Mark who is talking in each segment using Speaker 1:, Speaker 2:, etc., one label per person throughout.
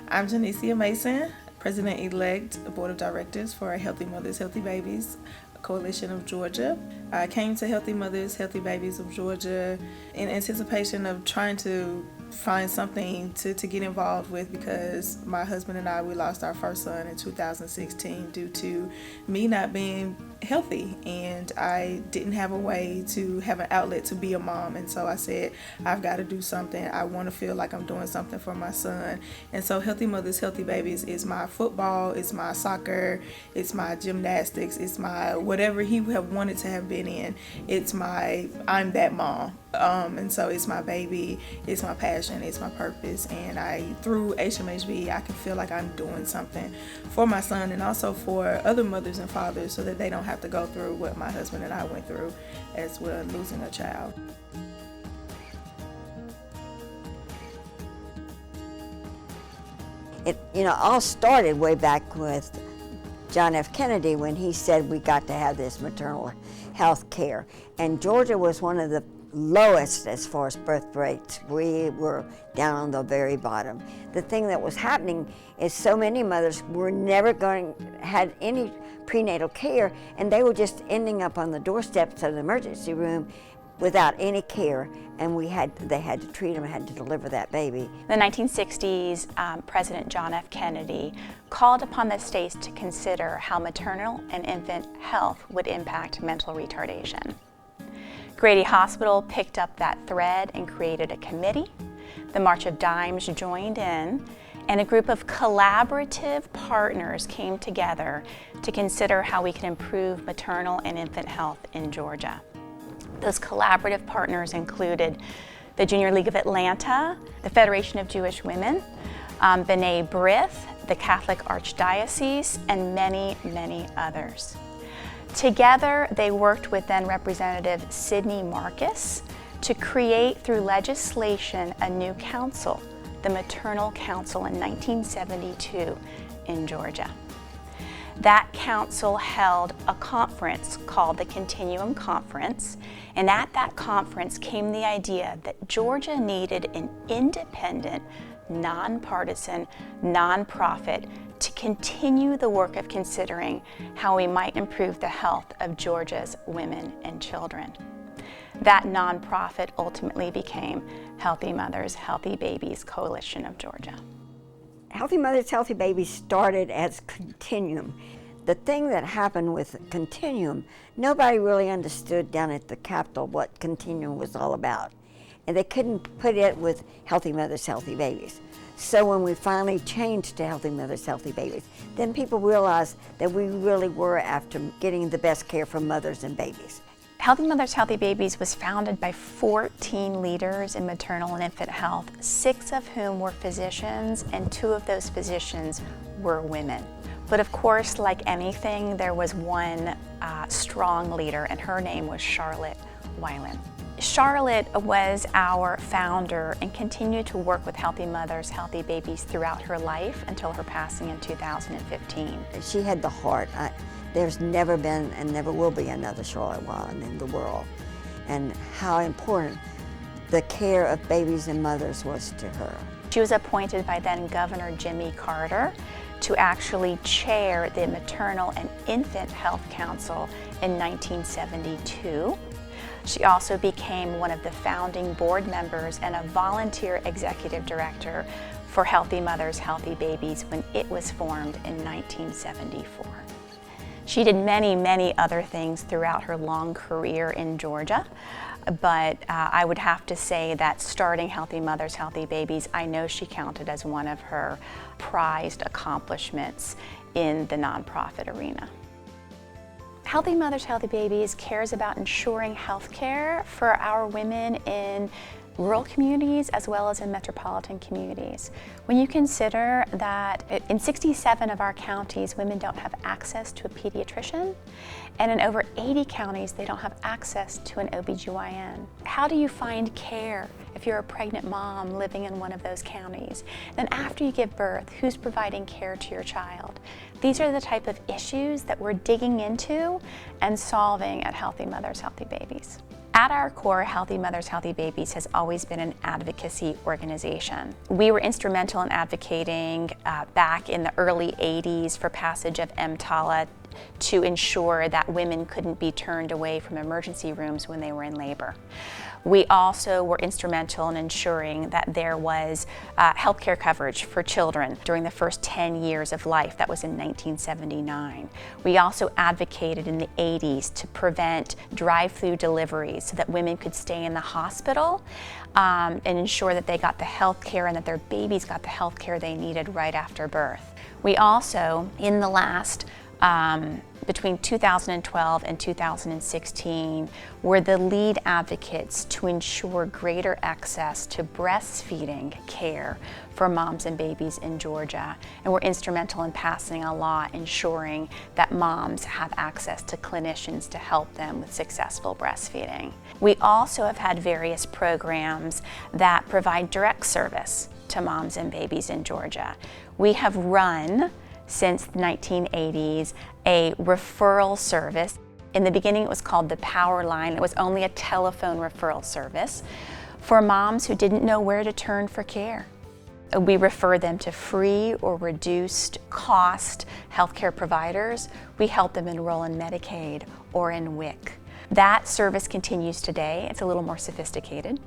Speaker 1: I'm Janicia Mason, President-elect, Board of Directors for Healthy Mothers, Healthy Babies, Coalition of Georgia. I came to Healthy Mothers, Healthy Babies of Georgia in anticipation of trying to find something to get involved with, because my husband and I, we lost our first son in 2016 due to me not being healthy, and I didn't have a way to have an outlet to be a mom. And so I said, I've got to do something. I want to feel like I'm doing something for my son. And so Healthy Mothers, Healthy Babies is my football, it's my soccer, it's my gymnastics, it's my whatever he have wanted to have been in. It's my I'm that mom. And so it's my baby, it's my passion, it's my purpose. And through HMHB, I can feel like I'm doing something for my son and also for other mothers and fathers, so that they don't have to go through what my husband and I went through as well, losing a child.
Speaker 2: It all started way back with John F. Kennedy, when he said we got to have this maternal health care. And Georgia was one of the lowest as far as birth rates. We were down on the very bottom. The thing that was happening is so many mothers were never had any prenatal care, and they were just ending up on the doorsteps of the emergency room without any care, and they had to treat them, had to deliver that baby.
Speaker 3: In the 1960s, President John F. Kennedy called upon the states to consider how maternal and infant health would impact mental retardation. Grady Hospital picked up that thread and created a committee. The March of Dimes joined in, and a group of collaborative partners came together to consider how we can improve maternal and infant health in Georgia. Those collaborative partners included the Junior League of Atlanta, the Federation of Jewish Women, B'nai B'rith, the Catholic Archdiocese, and many, many others. Together, they worked with then Representative Sidney Marcus to create, through legislation, a new council, the Maternal Council, in 1972 in Georgia. That council held a conference called the Continuum Conference, and at that conference came the idea that Georgia needed an independent, nonpartisan, nonprofit to continue the work of considering how we might improve the health of Georgia's women and children. That nonprofit ultimately became Healthy Mothers, Healthy Babies Coalition of Georgia.
Speaker 2: Healthy Mothers, Healthy Babies started as Continuum. The thing that happened with Continuum, nobody really understood down at the Capitol what Continuum was all about. And they couldn't put it with Healthy Mothers, Healthy Babies. So when we finally changed to Healthy Mothers, Healthy Babies, then people realized that we really were after getting the best care for mothers and babies.
Speaker 3: Healthy Mothers, Healthy Babies was founded by 14 leaders in maternal and infant health, 6 of whom were physicians, and 2 of those physicians were women. But of course, like anything, there was one strong leader, and her name was Charlotte Weiland. Charlotte was our founder and continued to work with Healthy Mothers, Healthy Babies throughout her life until her passing in 2015.
Speaker 2: She had the heart. There's never been and never will be another Charlotte Weiland in the world, and how important the care of babies and mothers was to her.
Speaker 3: She was appointed by then Governor Jimmy Carter to actually chair the Maternal and Infant Health Council in 1972. She also became one of the founding board members and a volunteer executive director for Healthy Mothers, Healthy Babies when it was formed in 1974. She did many, many other things throughout her long career in Georgia, but I would have to say that starting Healthy Mothers, Healthy Babies, I know she counted as one of her prized accomplishments in the nonprofit arena. Healthy Mothers, Healthy Babies cares about ensuring health care for our women in rural communities as well as in metropolitan communities. When you consider that in 67 of our counties, women don't have access to a pediatrician, and in over 80 counties, they don't have access to an OBGYN. How do you find care if you're a pregnant mom living in one of those counties? Then after you give birth, who's providing care to your child? These are the type of issues that we're digging into and solving at Healthy Mothers, Healthy Babies. At our core, Healthy Mothers, Healthy Babies has always been an advocacy organization. We were instrumental in advocating back in the early 80s for passage of EMTALA to ensure that women couldn't be turned away from emergency rooms when they were in labor. We also were instrumental in ensuring that there was health care coverage for children during the first 10 years of life. That was in 1979. We also advocated in the 80s to prevent drive-through deliveries so that women could stay in the hospital and ensure that they got the health care and that their babies got the health care they needed right after birth. We also, in the last between 2012 and 2016, were the lead advocates to ensure greater access to breastfeeding care for moms and babies in Georgia, and were instrumental in passing a law ensuring that moms have access to clinicians to help them with successful breastfeeding. We also have had various programs that provide direct service to moms and babies in Georgia. We have run since the 1980s a referral service. In the beginning it was called the Power Line. It was only a telephone referral service for moms who didn't know where to turn for care. We refer them to free or reduced cost healthcare providers. We help them enroll in Medicaid or in WIC. That service continues today. It's a little more sophisticated.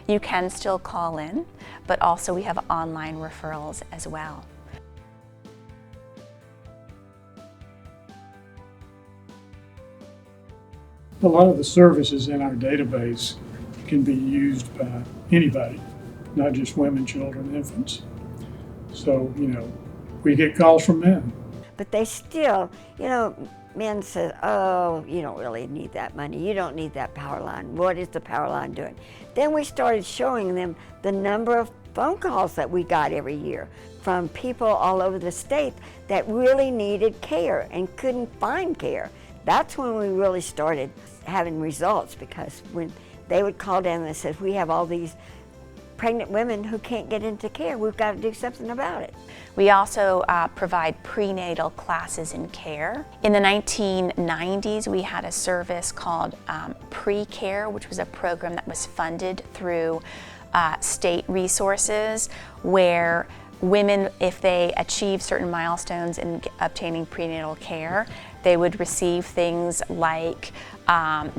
Speaker 3: You can still call in, but also we have online referrals as well.
Speaker 4: A lot of the services in our database can be used by anybody, not just women, children, infants. So, we get calls from men.
Speaker 2: But they still, men say, oh, you don't really need that money. You don't need that power line. What is the power line doing? Then we started showing them the number of phone calls that we got every year from people all over the state that really needed care and couldn't find care. That's when we really started having results, because when they would call down and they said, we have all these pregnant women who can't get into care, we've got to do something about it.
Speaker 3: We also provide prenatal classes in care. In the 1990s, we had a service called Pre-Care, which was a program that was funded through state resources, where women, if they achieve certain milestones in obtaining prenatal care, they would receive things like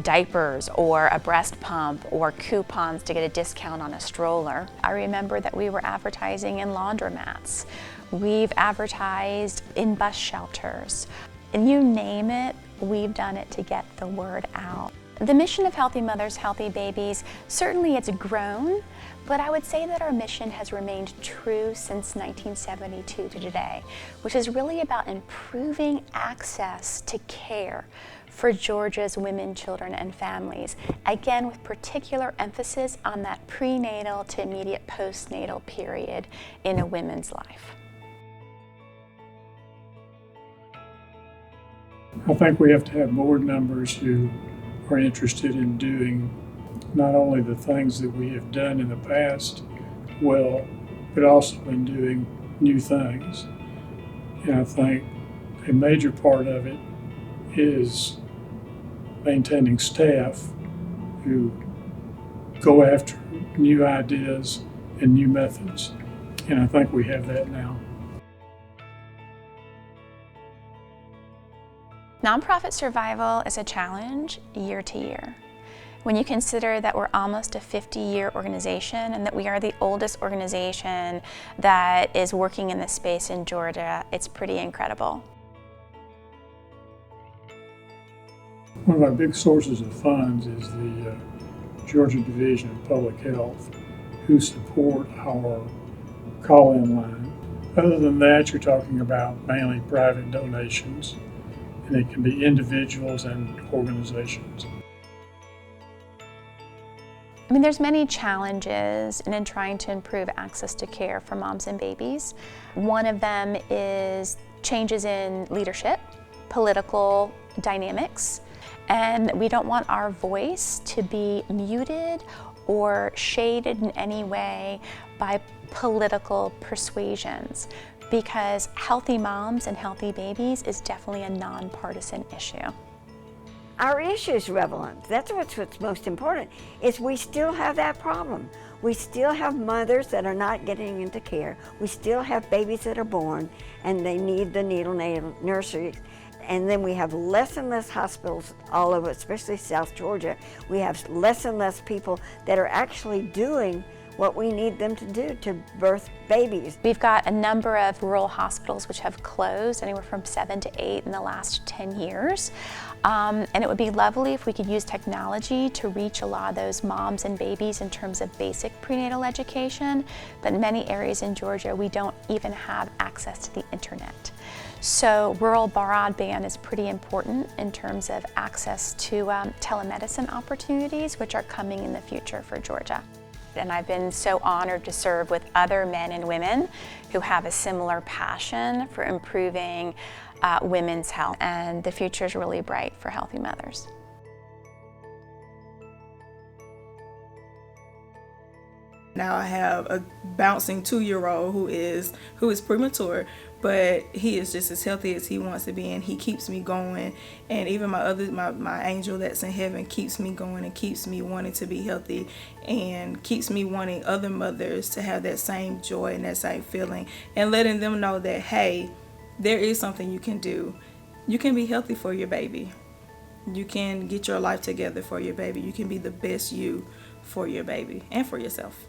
Speaker 3: diapers or a breast pump or coupons to get a discount on a stroller. I remember that we were advertising in laundromats. We've advertised in bus shelters. And you name it, we've done it to get the word out. The mission of Healthy Mothers, Healthy Babies, certainly it's grown, but I would say that our mission has remained true since 1972 to today, which is really about improving access to care for Georgia's women, children, and families, again with particular emphasis on that prenatal to immediate postnatal period in a woman's life.
Speaker 4: I think we have to have board members who are interested in doing not only the things that we have done in the past well, but also in doing new things. And I think a major part of it is maintaining staff who go after new ideas and new methods. And I think we have that now.
Speaker 3: Nonprofit survival is a challenge year to year. When you consider that we're almost a 50-year organization and that we are the oldest organization that is working in this space in Georgia, it's pretty incredible.
Speaker 4: One of our big sources of funds is the Georgia Division of Public Health, who support our call-in line. Other than that, you're talking about mainly private donations, and it can be individuals and organizations.
Speaker 3: I mean, there's many challenges in trying to improve access to care for moms and babies. One of them is changes in leadership, political dynamics, and we don't want our voice to be muted or shaded in any way by political persuasions, because healthy moms and healthy babies is definitely a nonpartisan issue.
Speaker 2: our issues relevant. That's what's most important, is we still have that problem. We still have mothers that are not getting into care. We still have babies that are born and they need the neonatal nursery. And then we have less and less hospitals all over, especially South Georgia. We have less and less people that are actually doing what we need them to do to birth babies.
Speaker 3: We've got a number of rural hospitals which have closed, anywhere from 7 to 8 in the last 10 years. And it would be lovely if we could use technology to reach a lot of those moms and babies in terms of basic prenatal education. But in many areas in Georgia, we don't even have access to the internet. So rural broadband is pretty important in terms of access to telemedicine opportunities, which are coming in the future for Georgia. And I've been so honored to serve with other men and women who have a similar passion for improving women's health. And the future is really bright for healthy mothers.
Speaker 1: Now I have a bouncing 2-year-old who is premature, but he is just as healthy as he wants to be, and he keeps me going. And even my angel that's in heaven keeps me going and keeps me wanting to be healthy, and keeps me wanting other mothers to have that same joy and that same feeling, and letting them know that, hey, there is something you can do. You can be healthy for your baby. You can get your life together for your baby. You can be the best you for your baby and for yourself.